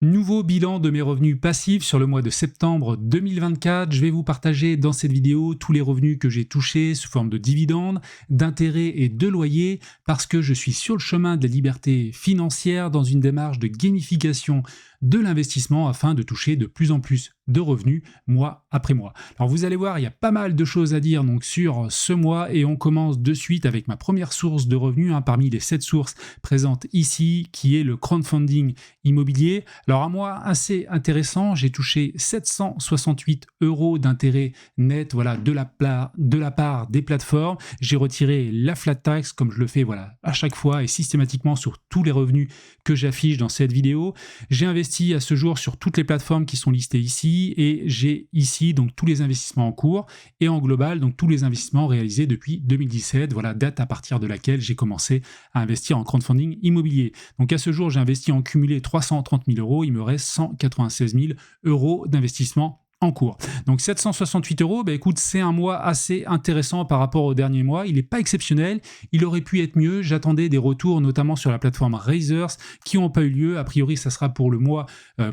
Nouveau bilan de mes revenus passifs sur le mois de septembre 2024. Je vais vous partager dans cette vidéo tous les revenus que j'ai touchés sous forme de dividendes, d'intérêts et de loyers parce que je suis sur le chemin de la liberté financière dans une démarche de gamification de l'investissement afin de toucher de plus en plus de revenus mois après mois. Alors vous allez voir, il y a pas mal de choses à dire donc sur ce mois et on commence de suite avec ma première source de revenus parmi les 7 sources présentes ici qui est le crowdfunding immobilier. Alors un mois assez intéressant, j'ai touché 768 € d'intérêt net voilà, de la part des plateformes. J'ai retiré la flat tax comme je le fais voilà, à chaque fois et systématiquement sur tous les revenus que j'affiche dans cette vidéo. J'ai investi à ce jour sur toutes les plateformes qui sont listées ici et j'ai ici donc tous les investissements en cours et en global donc tous les investissements réalisés depuis 2017, voilà date à partir de laquelle j'ai commencé à investir en crowdfunding immobilier. Donc à ce jour j'ai investi en cumulé 330 000 €, il me reste 196 000 € d'investissement en cours. Donc 768 €, bah écoute, c'est un mois assez intéressant par rapport au dernier mois. Il n'est pas exceptionnel, il aurait pu être mieux. J'attendais des retours, notamment sur la plateforme Raisers, qui n'ont pas eu lieu. A priori, ça sera pour le mois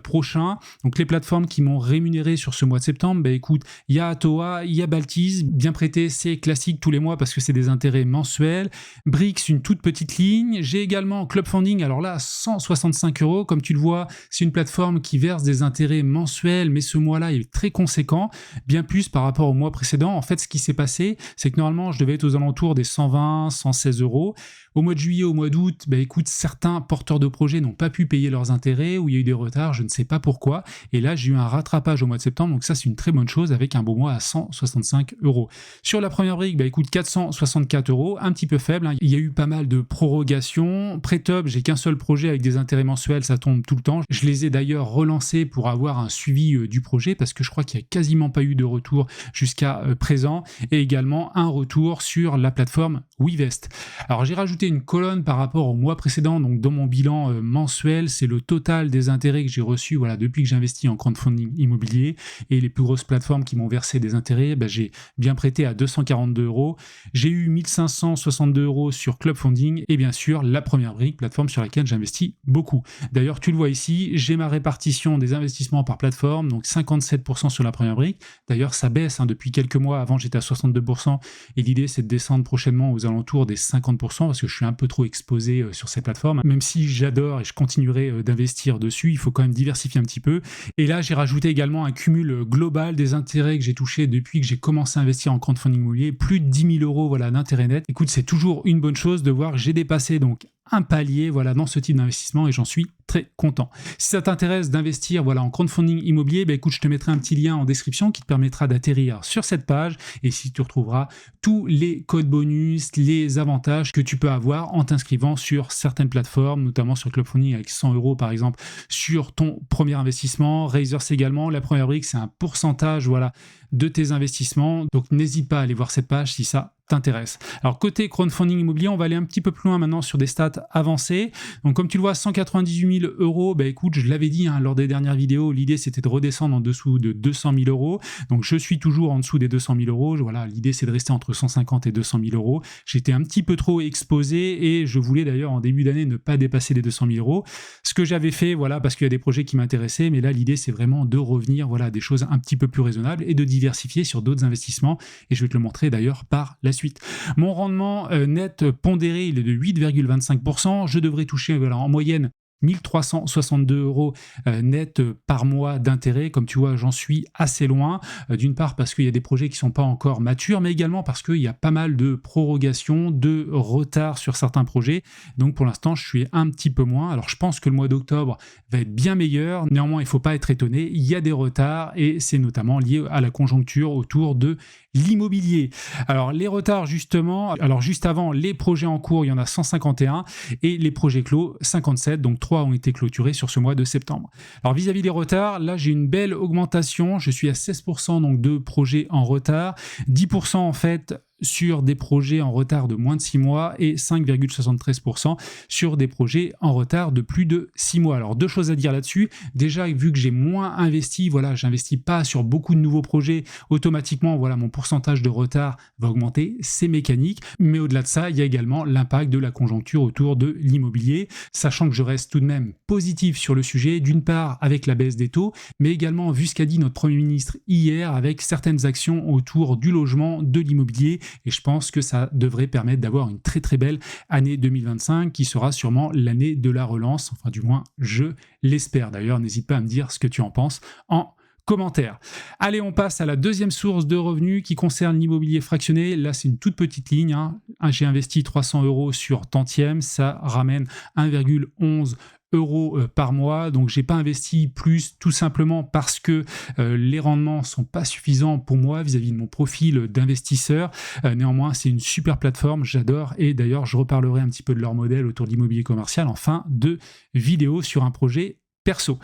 prochain. Donc les plateformes qui m'ont rémunéré sur ce mois de septembre, bah écoute, il y a Atoa, il y a Baltiz, bien prêté, c'est classique tous les mois parce que c'est des intérêts mensuels. Brix, une toute petite ligne. J'ai également Club Funding, alors là, 165 €. Comme tu le vois, c'est une plateforme qui verse des intérêts mensuels, mais ce mois-là, il est très conséquent, bien plus par rapport au mois précédent. En fait, ce qui s'est passé, c'est que normalement, je devais être aux alentours des 120, 116 €. Au mois de juillet, au mois d'août, bah écoute, certains porteurs de projets n'ont pas pu payer leurs intérêts ou il y a eu des retards, je ne sais pas pourquoi. Et là, j'ai eu un rattrapage au mois de septembre, donc ça, c'est une très bonne chose avec un beau mois à 165 €. Sur la première brique, bah écoute, 464 €, un petit peu faible. Il y a eu pas mal de prorogations. Pré-top, j'ai qu'un seul projet avec des intérêts mensuels, ça tombe tout le temps. Je les ai d'ailleurs relancés pour avoir un suivi du projet parce que je crois qu'il n'y a quasiment pas eu de retour jusqu'à présent et également un retour sur la plateforme WeVest. Alors j'ai rajouté une colonne par rapport au mois précédent, donc dans mon bilan mensuel, c'est le total des intérêts que j'ai reçus voilà, depuis que j'investis en crowdfunding immobilier et les plus grosses plateformes qui m'ont versé des intérêts, bah, j'ai bien prêté à 242 €. J'ai eu 1562 € sur Club Funding et bien sûr la première brique, plateforme sur laquelle j'investis beaucoup. D'ailleurs, tu le vois ici, j'ai ma répartition des investissements par plateforme, donc 57% sur la première brique. D'ailleurs, ça baisse depuis quelques mois. Avant, j'étais à 62% et l'idée, c'est de descendre prochainement aux alentours des 50% parce que je suis un peu trop exposé sur ces plateformes. Même si j'adore et je continuerai d'investir dessus, il faut quand même diversifier un petit peu. Et là, j'ai rajouté également un cumul global des intérêts que j'ai touchés depuis que j'ai commencé à investir en crowdfunding immobilier, plus de 10 000 € voilà, d'intérêt net. Écoute, c'est toujours une bonne chose de voir que j'ai dépassé donc un palier voilà, dans ce type d'investissement et j'en suis très content. Si ça t'intéresse d'investir voilà, en crowdfunding immobilier, bah écoute, je te mettrai un petit lien en description qui te permettra d'atterrir sur cette page et si tu retrouveras tous les codes bonus, les avantages que tu peux avoir en t'inscrivant sur certaines plateformes, notamment sur Club Funding avec 100 € par exemple sur ton premier investissement. Raisers également, la première brique, c'est un pourcentage voilà, de tes investissements. Donc n'hésite pas à aller voir cette page si ça t'intéresse. Alors côté crowdfunding immobilier, on va aller un petit peu plus loin maintenant sur des stats avancées. Donc comme tu le vois, 198 000 €, bah écoute, je l'avais dit lors des dernières vidéos, l'idée c'était de redescendre en dessous de 200 000 €. Donc je suis toujours en dessous des 200 000 €. Voilà, l'idée c'est de rester entre 150 et 200 000 €. J'étais un petit peu trop exposé et je voulais d'ailleurs en début d'année ne pas dépasser les 200 000 €. Ce que j'avais fait, voilà, parce qu'il y a des projets qui m'intéressaient, mais là l'idée c'est vraiment de revenir voilà, à des choses un petit peu plus raisonnables et de diversifier sur d'autres investissements. Et je vais te le montrer d'ailleurs par la suite. Mon rendement net pondéré, il est de 8,25%. Je devrais toucher voilà, en moyenne 1362 € net par mois d'intérêt. Comme tu vois, j'en suis assez loin. D'une part parce qu'il y a des projets qui ne sont pas encore matures, mais également parce qu'il y a pas mal de prorogations, de retard sur certains projets. Donc pour l'instant, je suis un petit peu moins. Alors je pense que le mois d'octobre va être bien meilleur. Néanmoins, il ne faut pas être étonné. Il y a des retards et c'est notamment lié à la conjoncture autour de l'immobilier. Alors les retards justement, alors juste avant les projets en cours, il y en a 151 et les projets clos 57, donc 3 ont été clôturés sur ce mois de septembre. Alors vis-à-vis des retards, là j'ai une belle augmentation, je suis à 16% donc de projets en retard, 10% en fait sur des projets en retard de moins de 6 mois et 5,73% sur des projets en retard de plus de 6 mois. Alors, deux choses à dire là-dessus. Déjà, vu que j'ai moins investi, voilà, j'investis pas sur beaucoup de nouveaux projets, automatiquement, voilà, mon pourcentage de retard va augmenter, c'est mécanique. Mais au-delà de ça, il y a également l'impact de la conjoncture autour de l'immobilier, sachant que je reste tout de même positif sur le sujet, d'une part avec la baisse des taux, mais également vu ce qu'a dit notre Premier ministre hier avec certaines actions autour du logement, de l'immobilier, et je pense que ça devrait permettre d'avoir une très très belle année 2025 qui sera sûrement l'année de la relance, enfin du moins je l'espère. D'ailleurs, n'hésite pas à me dire ce que tu en penses en commentaire. Allez, on passe à la deuxième source de revenus qui concerne l'immobilier fractionné. Là, c'est une toute petite ligne, hein. J'ai investi 300 € sur Tantième, ça ramène 1,11 € par mois, donc j'ai pas investi plus tout simplement parce que les rendements sont pas suffisants pour moi vis-à-vis de mon profil d'investisseur. Néanmoins, c'est une super plateforme, j'adore, et d'ailleurs je reparlerai un petit peu de leur modèle autour de l'immobilier commercial en fin de vidéo sur un projet perso.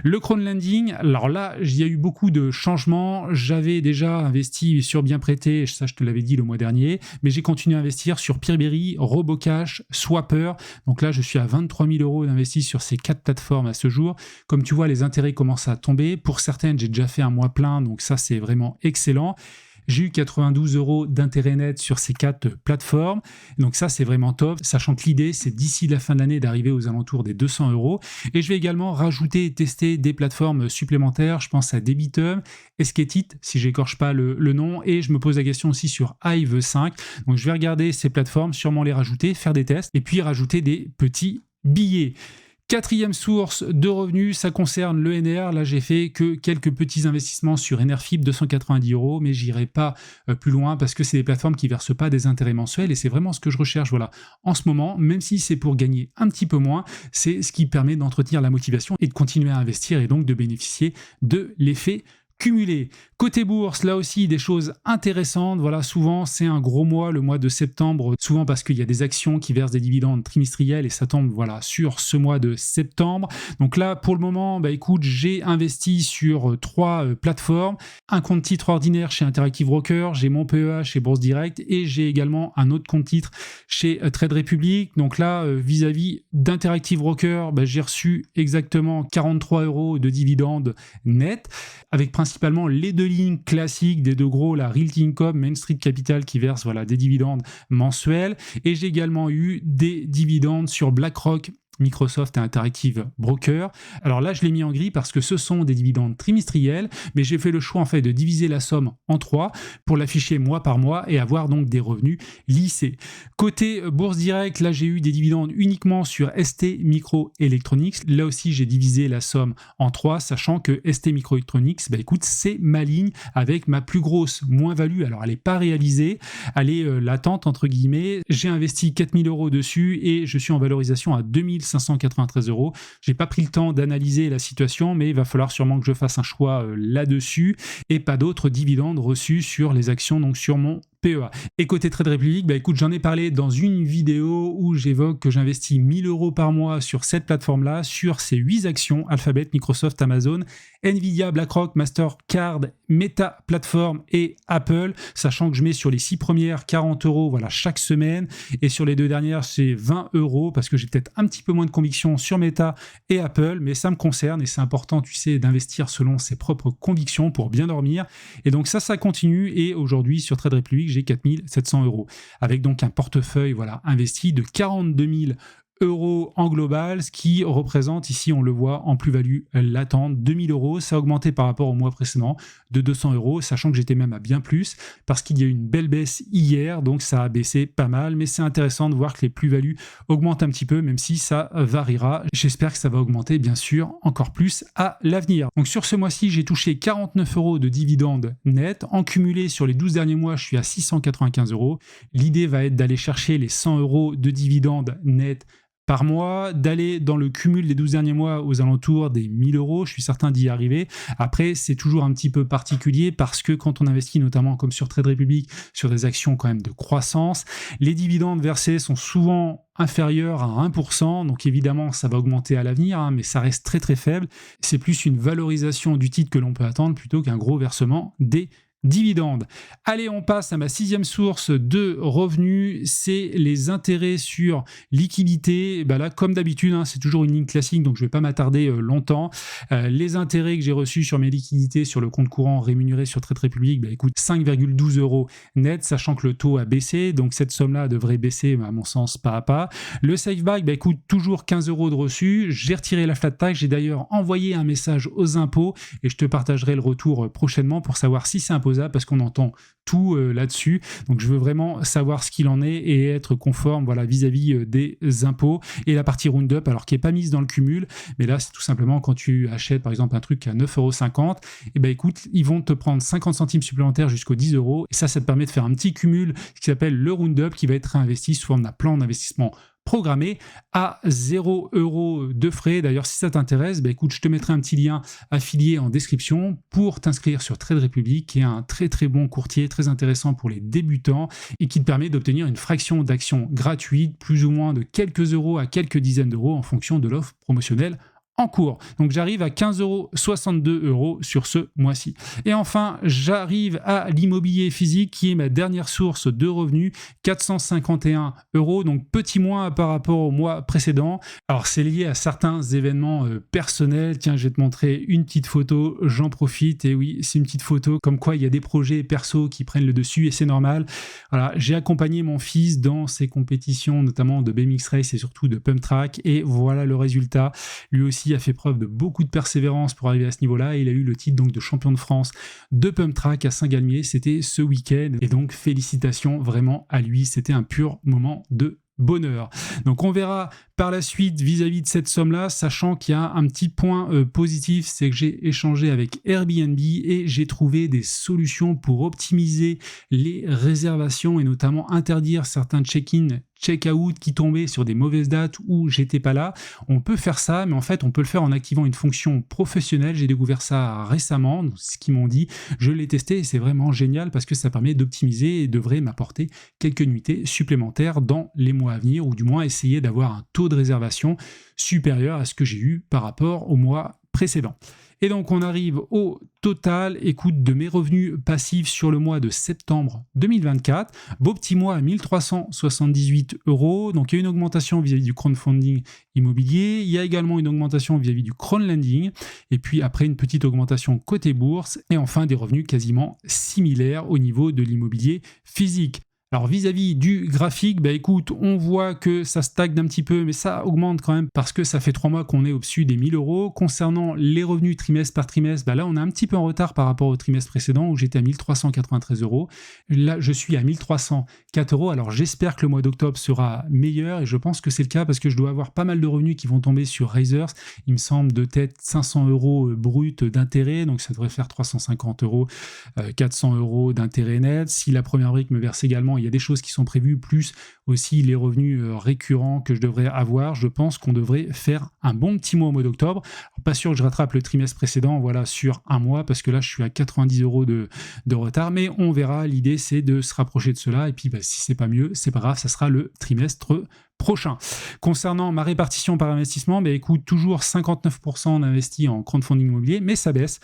Le crowdlending, alors là, il y a eu beaucoup de changements. J'avais déjà investi sur Bien Prêté, ça je te l'avais dit le mois dernier, mais j'ai continué à investir sur Peerberry, Robocash, Swapper. Donc là, je suis à 23 000 € d'investi sur ces 4 plateformes à ce jour. Comme tu vois, les intérêts commencent à tomber. Pour certaines, j'ai déjà fait un mois plein, donc ça, c'est vraiment excellent. J'ai eu 92 € d'intérêt net sur ces 4 plateformes. Donc ça, c'est vraiment top, sachant que l'idée, c'est d'ici la fin de l'année d'arriver aux alentours des 200 €. Et je vais également rajouter et tester des plateformes supplémentaires. Je pense à Debitum, Esketit, si j'écorche pas le nom. Et je me pose la question aussi sur Hive5. Donc je vais regarder ces plateformes, sûrement les rajouter, faire des tests et puis rajouter des petits billets. Quatrième source de revenus, ça concerne l'ENR. Là, j'ai fait que quelques petits investissements sur Enerfib, 290 €, mais j'irai pas plus loin parce que c'est des plateformes qui versent pas des intérêts mensuels et c'est vraiment ce que je recherche. Voilà, en ce moment, même si c'est pour gagner un petit peu moins, c'est ce qui permet d'entretenir la motivation et de continuer à investir et donc de bénéficier de l'effet cumulé. Côté bourse, là aussi des choses intéressantes. Voilà, souvent c'est un gros mois, le mois de septembre, souvent parce qu'il y a des actions qui versent des dividendes trimestriels et ça tombe voilà sur ce mois de septembre. Donc là, pour le moment, écoute, j'ai investi sur 3 plateformes, un compte titre ordinaire chez Interactive Broker, j'ai mon PEA chez Bourse Direct et j'ai également un autre compte titre chez Trade Republic. Donc là, vis-à-vis d'Interactive Broker, j'ai reçu exactement 43 € de dividendes nets, avec principalement les 2 lignes classiques des 2 gros, la Realty Income, Main Street Capital qui verse voilà, des dividendes mensuels. Et j'ai également eu des dividendes sur BlackRock, Microsoft et Interactive Broker. Alors là, je l'ai mis en gris parce que ce sont des dividendes trimestriels, mais j'ai fait le choix en fait de diviser la somme en 3 pour l'afficher mois par mois et avoir donc des revenus lissés. Côté Bourse Direct, là j'ai eu des dividendes uniquement sur ST Microelectronics. Là aussi, j'ai divisé la somme en 3, sachant que ST Microelectronics, écoute, c'est ma ligne avec ma plus grosse moins-value. Alors elle n'est pas réalisée, elle est latente entre guillemets. J'ai investi 4 000 € dessus et je suis en valorisation à 593 €. J'ai pas pris le temps d'analyser la situation, mais il va falloir sûrement que je fasse un choix là-dessus et pas d'autres dividendes reçus sur les actions, donc sur mon PEA. Et côté Trade Republic, écoute, j'en ai parlé dans une vidéo où j'évoque que j'investis 1 000 € par mois sur cette plateforme-là, sur ces 8 actions, Alphabet, Microsoft, Amazon, Nvidia, BlackRock, Mastercard, Meta Platform et Apple, sachant que je mets sur les 6 premières 40 € voilà, chaque semaine, et sur les 2 dernières, c'est 20 € parce que j'ai peut-être un petit peu moins de conviction sur Meta et Apple, mais ça me concerne et c'est important, tu sais, d'investir selon ses propres convictions pour bien dormir. Et donc ça continue, et aujourd'hui sur Trade Republic, j'ai 4 700 €, avec donc un portefeuille voilà, investi de 42 000 € en global, ce qui représente ici, on le voit, en plus-value latente, 2 000 €. Ça a augmenté par rapport au mois précédent de 200 €, sachant que j'étais même à bien plus, parce qu'il y a eu une belle baisse hier, donc ça a baissé pas mal, mais c'est intéressant de voir que les plus-values augmentent un petit peu, même si ça variera. J'espère que ça va augmenter, bien sûr, encore plus à l'avenir. Donc sur ce mois-ci, j'ai touché 49 € de dividendes nets. En cumulé, sur les 12 derniers mois, je suis à 695 €. L'idée va être d'aller chercher les 100 € de dividendes nets par mois, d'aller dans le cumul des 12 derniers mois aux alentours des 1 000 €, je suis certain d'y arriver. Après, c'est toujours un petit peu particulier parce que quand on investit notamment comme sur Trade Republic, sur des actions quand même de croissance, les dividendes versés sont souvent inférieurs à 1%, donc évidemment ça va augmenter à l'avenir, mais ça reste très très faible. C'est plus une valorisation du titre que l'on peut attendre plutôt qu'un gros versement des dividendes. Allez, on passe à ma 6e source de revenus, c'est les intérêts sur liquidité. Là, comme d'habitude, c'est toujours une ligne classique, donc je ne vais pas m'attarder longtemps. Les intérêts que j'ai reçus sur mes liquidités sur le compte courant rémunéré sur Trade Republic, écoute, 5,12 € net, sachant que le taux a baissé, donc cette somme-là devrait baisser, à mon sens, pas à pas. Le SafeBack, écoute, toujours 15 € de reçu. J'ai retiré la flat tax, j'ai d'ailleurs envoyé un message aux impôts et je te partagerai le retour prochainement pour savoir si c'est imposable, parce qu'on entend tout là-dessus. Donc je veux vraiment savoir ce qu'il en est et être conforme vis-à-vis des impôts. Et la partie Roundup, alors qui n'est pas mise dans le cumul, mais là c'est tout simplement quand tu achètes par exemple un truc à 9,50 €, et écoute, ils vont te prendre 50 centimes supplémentaires jusqu'aux 10 €. Et ça te permet de faire un petit cumul qui s'appelle le Roundup, qui va être réinvesti sous forme d'un plan d'investissement programmé à 0 € de frais. D'ailleurs, si ça t'intéresse, écoute, je te mettrai un petit lien affilié en description pour t'inscrire sur Trade Republic, qui est un très très bon courtier, très intéressant pour les débutants et qui te permet d'obtenir une fraction d'action gratuite, plus ou moins de quelques euros à quelques dizaines d'euros en fonction de l'offre promotionnelle en cours. Donc j'arrive à 15,62 € sur ce mois-ci. Et enfin, j'arrive à l'immobilier physique, qui est ma dernière source de revenus, 451 €, donc petit moins par rapport au mois précédent. Alors c'est lié à certains événements personnels. Tiens, je vais te montrer une petite photo, j'en profite, et oui, c'est une petite photo comme quoi il y a des projets perso qui prennent le dessus et c'est normal. Voilà, j'ai accompagné mon fils dans ses compétitions, notamment de BMX Race et surtout de Pump Track, et voilà le résultat. Lui aussi a fait preuve de beaucoup de persévérance pour arriver à ce niveau-là. Il a eu le titre donc de champion de France de Pump Track à Saint-Galmier. C'était ce week-end et donc félicitations vraiment à lui. C'était un pur moment de bonheur. Donc on verra par la suite vis-à-vis de cette somme-là, sachant qu'il y a un petit point positif, c'est que j'ai échangé avec Airbnb et j'ai trouvé des solutions pour optimiser les réservations et notamment interdire certains check-in, check-out qui tombaient sur des mauvaises dates où j'étais pas là. On peut faire ça, mais en fait on peut le faire en activant une fonction professionnelle. J'ai découvert ça récemment, c'est ce qu'ils m'ont dit, je l'ai testé et c'est vraiment génial parce que ça permet d'optimiser et devrait m'apporter quelques nuitées supplémentaires dans les mois à venir, ou du moins essayer d'avoir un taux de réservation supérieur à ce que j'ai eu par rapport au mois précédent. Et donc on arrive au total, écoute, de mes revenus passifs sur le mois de septembre 2024. Beau petit mois à 1378 €. Donc il y a une augmentation vis-à-vis du crowdfunding immobilier. Il y a également une augmentation vis-à-vis du crowdlending. Et puis après une petite augmentation côté bourse. Et enfin des revenus quasiment similaires au niveau de l'immobilier physique. Alors vis-à-vis du graphique, écoute, on voit que ça stagne un petit peu, mais ça augmente quand même parce que ça fait 3 mois qu'on est au-dessus des 1000 €. Concernant les revenus trimestre par trimestre, là on est un petit peu en retard par rapport au trimestre précédent où j'étais à 1393 €. Là je suis à 1304 €. Alors j'espère que le mois d'octobre sera meilleur et je pense que c'est le cas parce que je dois avoir pas mal de revenus qui vont tomber sur Razors. Il me semble de tête 500 € bruts d'intérêt, donc ça devrait faire 350 €, 400 € d'intérêt net. Si la première brique me verse également, il y a des choses qui sont prévues, plus aussi les revenus récurrents que je devrais avoir. Je pense qu'on devrait faire un bon petit mois au mois d'octobre. Pas sûr que je rattrape le trimestre précédent sur un mois, parce que là je suis à 90 € de retard, mais on verra. L'idée c'est de se rapprocher de cela, et puis si c'est pas mieux, c'est pas grave, ça sera le trimestre prochain. Concernant ma répartition par investissement, écoute, toujours 59% d'investis en crowdfunding immobilier, mais ça baisse.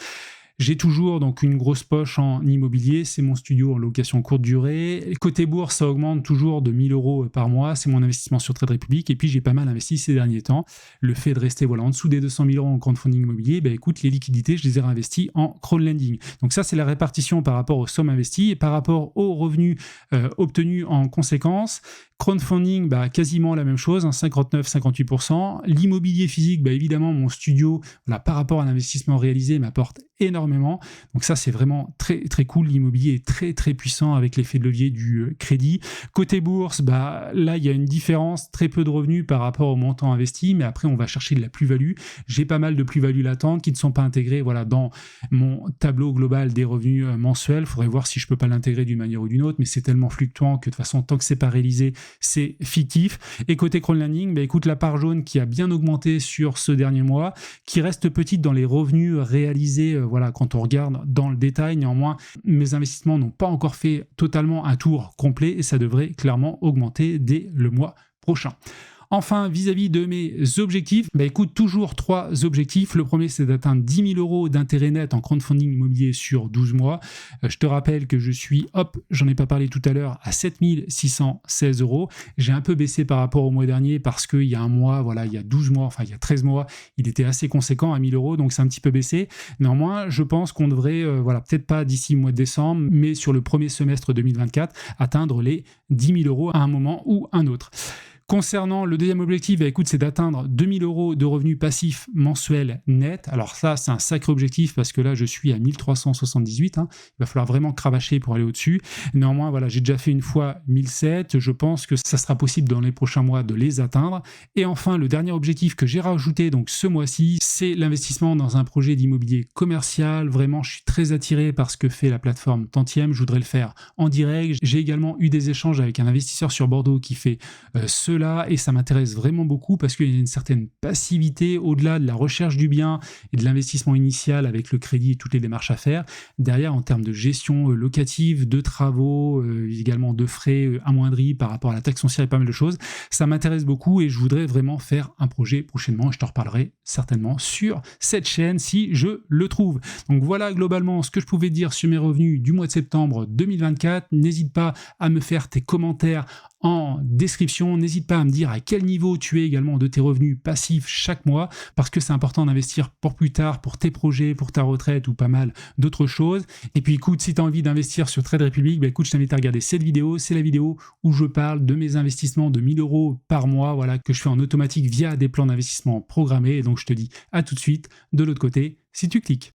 J'ai toujours donc une grosse poche en immobilier, c'est mon studio en location courte durée. Côté bourse, ça augmente toujours de 1000 € par mois, c'est mon investissement sur Trade Republic, et puis j'ai pas mal investi ces derniers temps. Le fait de rester en dessous des 200 000 € en crowdfunding immobilier, écoute, les liquidités, je les ai réinvesties en crowdlending. Donc ça, c'est la répartition par rapport aux sommes investies et par rapport aux revenus obtenus en conséquence. Crowdfunding, quasiment la même chose, 59-58%. L'immobilier physique, évidemment, mon studio, par rapport à l'investissement réalisé, m'apporte énormément. Donc ça, c'est vraiment très, très cool. L'immobilier est très, très puissant avec l'effet de levier du crédit. Côté bourse, là, il y a une différence, très peu de revenus par rapport au montant investi, mais après, on va chercher de la plus-value. J'ai pas mal de plus-values latentes qui ne sont pas intégrées dans mon tableau global des revenus mensuels. Il faudrait voir si je peux pas l'intégrer d'une manière ou d'une autre, mais c'est tellement fluctuant que de toute façon, tant que c'est pas réalisé, c'est fictif. Et côté crowdlending, écoute, la part jaune qui a bien augmenté sur ce dernier mois, qui reste petite dans les revenus réalisés, quand on regarde dans le détail. Néanmoins, mes investissements n'ont pas encore fait totalement un tour complet et ça devrait clairement augmenter dès le mois prochain. Enfin, vis-à-vis de mes objectifs, écoute, toujours 3 objectifs. Le premier, c'est d'atteindre 10 000 € d'intérêt net en crowdfunding immobilier sur 12 mois. Je te rappelle que je suis, j'en ai pas parlé tout à l'heure, à 7 616 €. J'ai un peu baissé par rapport au mois dernier parce qu'il y a un mois, voilà, il y a 12 mois, enfin il y a 13 mois, il était assez conséquent à 1 000 €, donc c'est un petit peu baissé. Néanmoins, je pense qu'on devrait, peut-être pas d'ici le mois de décembre, mais sur le premier semestre 2024, atteindre les 10 000 € à un moment ou un autre. Concernant le deuxième objectif, écoute, c'est d'atteindre 2 000 € de revenus passifs mensuels nets. Alors ça, c'est un sacré objectif parce que là, je suis à 1378. Il va falloir vraiment cravacher pour aller au-dessus. Néanmoins, voilà, j'ai déjà fait une fois 1007. Je pense que ça sera possible dans les prochains mois de les atteindre. Et enfin, le dernier objectif que j'ai rajouté donc ce mois-ci, c'est l'investissement dans un projet d'immobilier commercial. Vraiment, je suis très attiré par ce que fait la plateforme Tantième. Je voudrais le faire en direct. J'ai également eu des échanges avec un investisseur sur Bordeaux qui fait cela et ça m'intéresse vraiment beaucoup parce qu'il y a une certaine passivité au-delà de la recherche du bien et de l'investissement initial avec le crédit et toutes les démarches à faire. Derrière, en termes de gestion locative, de travaux, également de frais amoindris par rapport à la taxe foncière et pas mal de choses, ça m'intéresse beaucoup et je voudrais vraiment faire un projet prochainement et je te reparlerai certainement sur cette chaîne si je le trouve. Donc voilà globalement ce que je pouvais dire sur mes revenus du mois de septembre 2024. N'hésite pas à me faire tes commentaires en description. N'hésite pas à me dire à quel niveau tu es également de tes revenus passifs chaque mois, parce que c'est important d'investir pour plus tard, pour tes projets, pour ta retraite ou pas mal d'autres choses. Et puis écoute, si tu as envie d'investir sur Trade Republic, écoute, je t'invite à regarder cette vidéo. C'est la vidéo où je parle de mes investissements de 1 000 € par mois, voilà, que je fais en automatique via des plans d'investissement programmés. Et donc je te dis à tout de suite de l'autre côté si tu cliques.